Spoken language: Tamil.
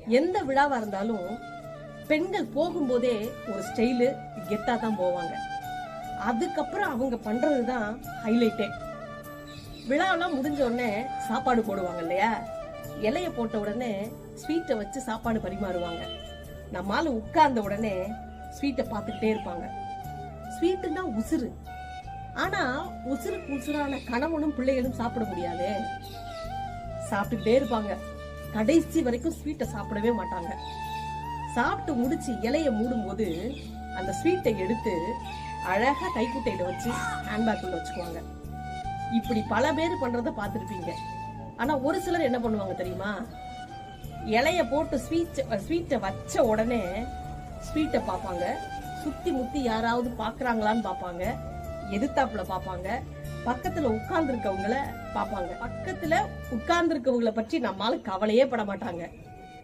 எந்த விழாவா இருந்தாலும் பெண்கள் போகும்போதே ஒரு ஸ்டைலு கெத்தா தான் போவாங்க. அதுக்கப்புறம் அவங்க பண்றதுதான் ஹைலைட்டே. விழாவெல்லாம் முடிஞ்ச உடனே சாப்பாடு போடுவாங்க இல்லையா? இலைய போட்ட உடனே ஸ்வீட்டை வச்சு சாப்பாடு பரிமாறுவாங்க. நம்மால உட்கார்ந்த உடனே ஸ்வீட்டை பார்த்துக்கிட்டே இருப்பாங்க. ஸ்வீட்டு தான் உசுறு. ஆனா உசுருக்கு உசுரான கணவனும் பிள்ளைகளும் சாப்பிட முடியாது. சாப்பிட்டுக்கிட்டே இருப்பாங்க. கடைசி வரைக்கும் ஸ்வீட்டை சாப்பிடவே மாட்டாங்க. சாப்பிட்டு முடிச்சு இலைய மூடும் போது அந்த ஸ்வீட்டை எடுத்து அழகா கைக்குட்டையில வச்சு ஹேண்ட்பேக்குள்ள வச்சுக்குவாங்க. இப்படி பல பேர் பண்றத பார்த்திருப்பீங்க. ஆனா ஒரு சிலர் என்ன பண்ணுவாங்க தெரியுமா? இலைய போட்டு ஸ்வீட்டை வச்ச உடனே ஸ்வீட்டை பார்ப்பாங்க. சுத்தி முத்தி யாராவது பாக்குறாங்களான்னு பாப்பாங்க. எதிர்த்தாப்புல பாப்பாங்க. பக்கத்துல உட்கார்ந்து இருக்கவங்கள பாப்பாங்க. பக்கத்துல உட்கார்ந்து இருக்கவங்கள பற்றி நம்மால கவலையே பட மாட்டாங்க.